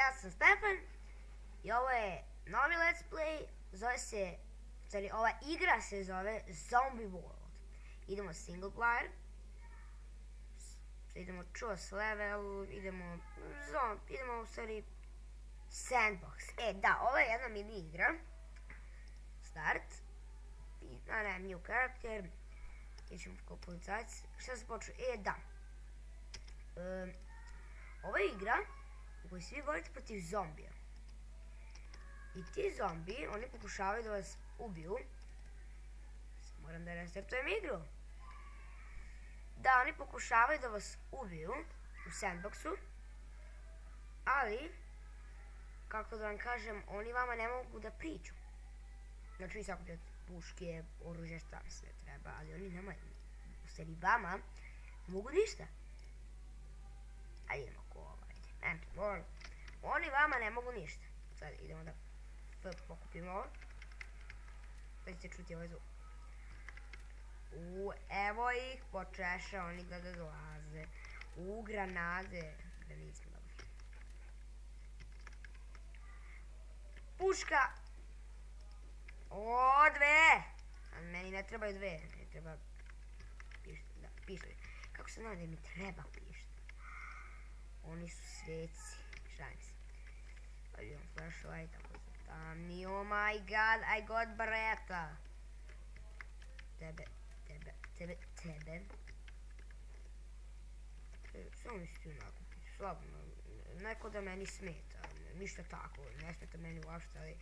ja sam Stefan i ovo je novi let's play, ova igra se zove Zombie World. Idemo single player, idemo choose level, idemo u stvari sandbox. Da, ovo je jedna mini igra. Start. New character. Idemo kao policajac. Šta se počeo? Da. Ovo je igra u kojoj svi borite protiv zombija. I ti zombi, oni pokušavaju da vas ubiju. Moram da restartujem igru. Da, oni pokušavaju da vas ubiju u sandboxu. Ali, kako da vam kažem, oni vama ne mogu da priču. Znači, vi sakupljate puške, oružje, šta sve treba, ali oni nemaju. U stvari vama ne mogu ništa. Ajde idemo ko ovaj. Oni vama ne mogu ništa. Sad idemo da pokupimo ovo. Da ćete čuti ovaj zvuk. Evo ih, počeša oni da dolaze. Granade. Granade smo dobili. Puška! Dve! A meni ne trebaju dve, ne treba pištolj. Kako se nade mi treba pištolj? Oni su sveci. Šalim se. Pa imam flashlight, ako se tamni. Oh my god, I got Beretta. Tebe. Samo mi se tu nakupiti, slobodno. Neko da meni smeta, ništa tako, ne smeta meni uopšte, ali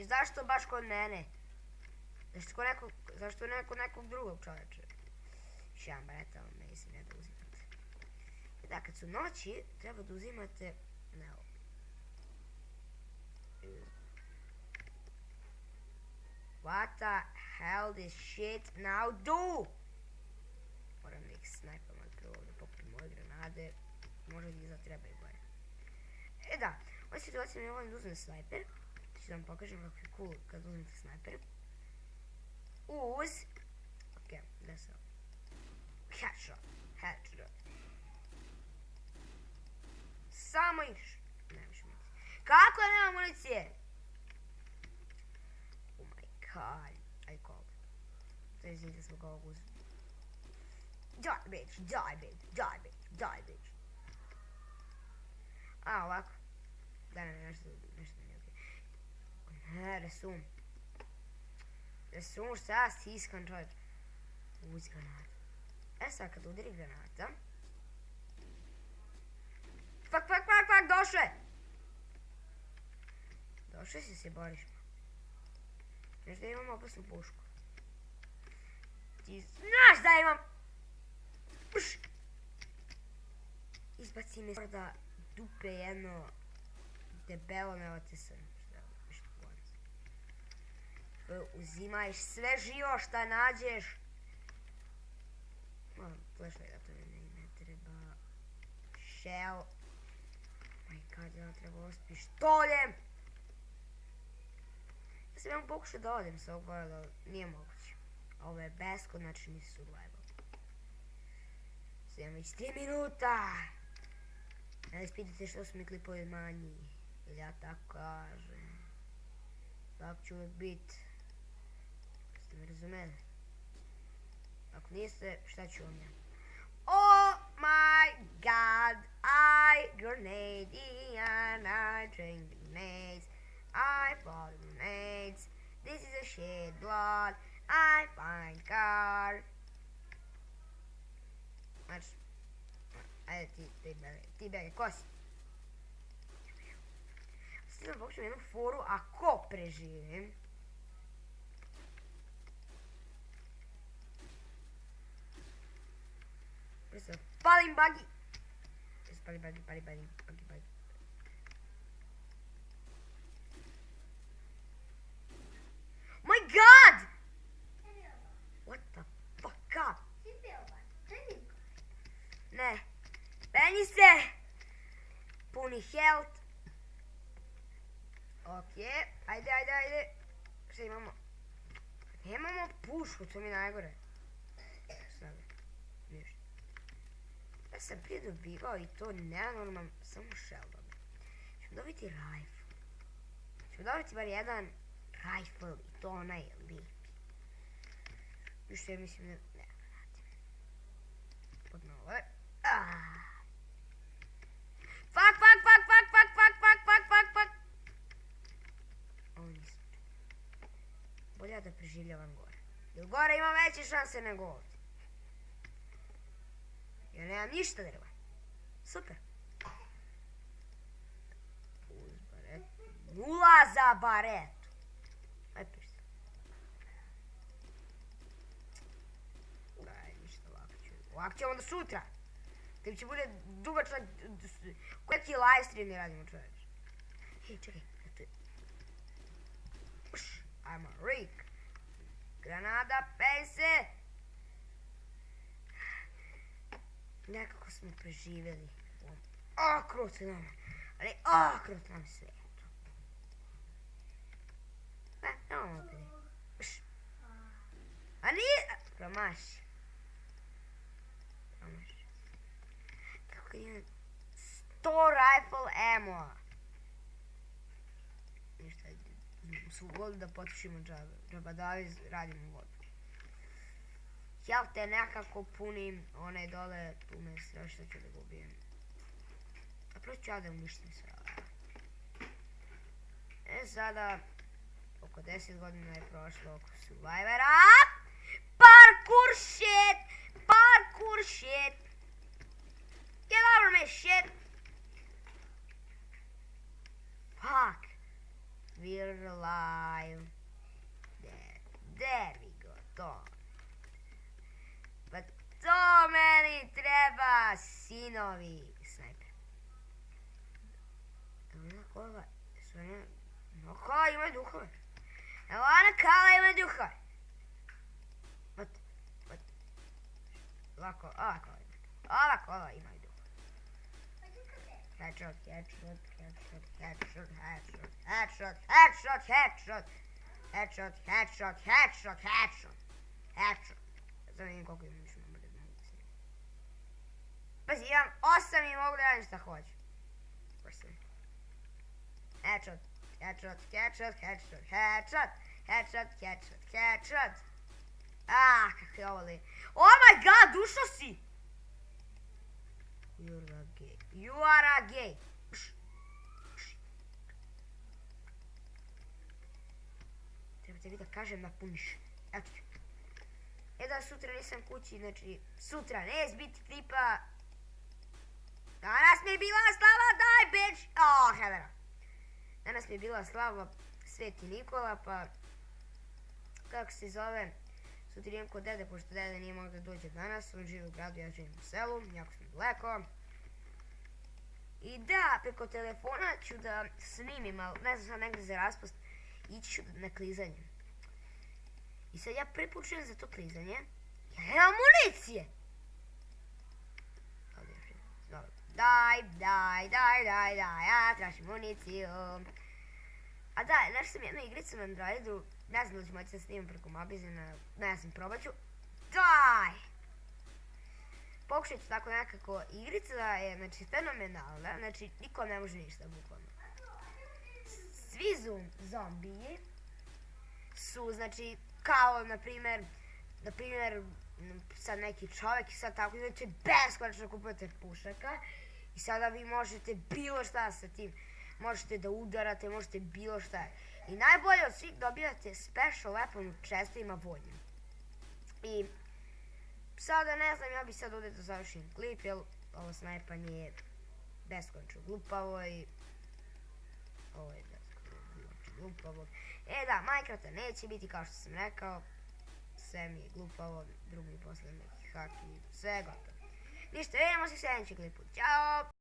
zašto baš kod mene? Zašto neko nekog drugog čoveče? Šam Beretta, ali meni se ne da uzimate. Da, kad su noći, treba da uzimate, ne ovo. What the hell this shit now do? Moram da ih snajpam, ali prvo da pokupim ove granade. Možda ih zatrebaju gore. Da, u ovoj situaciji mi volim da uzmem snajper. Ću da vam pokažem kako je cool kad uzmete snajper. Ok, da se ovo. Headshot. Samo iš. Nema više municije. Kako nema municije? Oh my god. I called. To je izvinite zbog ovog uzma. Die bitch. Ovako. Da, nešto nije okej. Resum, šta si iskan čovjek? Uzi granata. Sad kad udari granata. Fuck, došle si se boriš. Znaš da imam opasnu pušku. Ti znaš da imam. Izbaci mi da dupe jedno debelo, ne te sam. Uzimajš sve živo šta nađeš. Flashlight, da to ne treba. Shell. Oh my god, ja treba ovo s pištoljem. Ja sam vam pokušao da odem sa ovog boja, ali nije moguće. Ovo je beskonačni survival. Sad imam već 3 minuta. Ne ispitajte što su mi klipovi manji. Ili ja tako kažem. Tako ću uvijek bit. Ste me razumeli? Ako niste, šta ću vam ja? Oh my god, I grenade and I drink grenades. I fall grenades. This is a shed blood. I find car. Znači, ajde ti bege, ko si? Sad sam pokušao jednu foru, ako preživim. Palim bagi! Pali bagi. My god! What the fuck up? Ne. Penji se! Puni health. Ok, ajde. Šta imamo? Nemamo pušku, to mi je najgore. Sada, ništa. Ja sam prije dobivao i to nenormalno, samo shell dobio. Ćemo dobiti rifle. Ćemo dobiti bar jedan rifle i to onaj lijepi. I što je mislim ne radim. Pod nove. Fuck. Ovo nisam. Bolje da preživljavam gore. Jer gore ima veće šanse nego ovdje. Ja nemam ništa drva. Super. Uz baret. Nula za baretu. Aj pišta. Daj, ništa ovako ću. Ovako ćemo do sutra. Tebi će bude dugačak. Koji ti live stream ne radimo čoveč? Hej, čekaj. Tu je. I'm a Rick. Granada, pejse. Nekako smo preživjeli u ovom okrutnom, ali okrutnom svijetu. Nemamo opet. A nije... Promaši. Kako kad imam 100 rifle ammo. Ništa, svu vodu da potišimo džaba da radimo vodu. Ja te nekako punim, onaj dole, tu me sve što ću da ga ubijem. A prvo ću ja da uništim sve. Sada, oko 10 godina je prošlo oko Survivora. Parkour shit! Get over me shit! Fuck! We're alive. There we go, to. Pa to meni treba, sinovi. Snajper. Evo ona kola, no kola imaju duhove. Evo ona kola imaju duhove. Ova kola imaju duhove. Headshot. Sada vidim koliko imam više numere da mogu snimati. Pazi, imam 8 i mogu da radim šta hoću. Headshot. Kako je ovo li. Oh my god, ušao si! You are a gay. Treba tebi da kažem napuniš. Eto ću. Da sutra nisam kući, znači sutra neće biti klipa. Danas mi je bila slava, daj bitch! Helera. Danas mi je bila slava Sveti Nikola, pa kako se zove, sutra idem kod dede, pošto dede nije mogao da dođe danas, on živi u gradu, ja živim u selu, jako smo daleko. I da, preko telefona ću da snimim, ali ne znam sad negdje za raspust, ići ću na klizanje. I sad ja prepočujem za to klizanje, ja nemam municije! Daj, ja tražim municiju. A da, našao sam jednu igricu na Androidu, ne znam da ću moći da snimam preko Mobizena, ne znam, probat ću. Daj! Pokušat ću tako nekako, igrica je, znači, fenomenalna, znači, nikom ne može ništa, bukvalno. Svi zombiji su, znači, kao, na primjer, sad neki čovjek i sad tako, znači, beskonačno kupujete pušaka i sada vi možete bilo šta sa tim, možete da udarate, možete bilo šta. I najbolje od svih dobijate special weapon u čestima vodnju. I sada ne znam, ja bi sad ovdje da završim klip, jer ovo snajpanje je beskonačno glupavo i ovo je beskonačno glupavo. Da, Minecrafta neće biti kao što sam rekao, sve mi je glupavo, drugi posle neki hak i sve gotovo. Ništa, vidimo se u sljedećem klipu, ćao!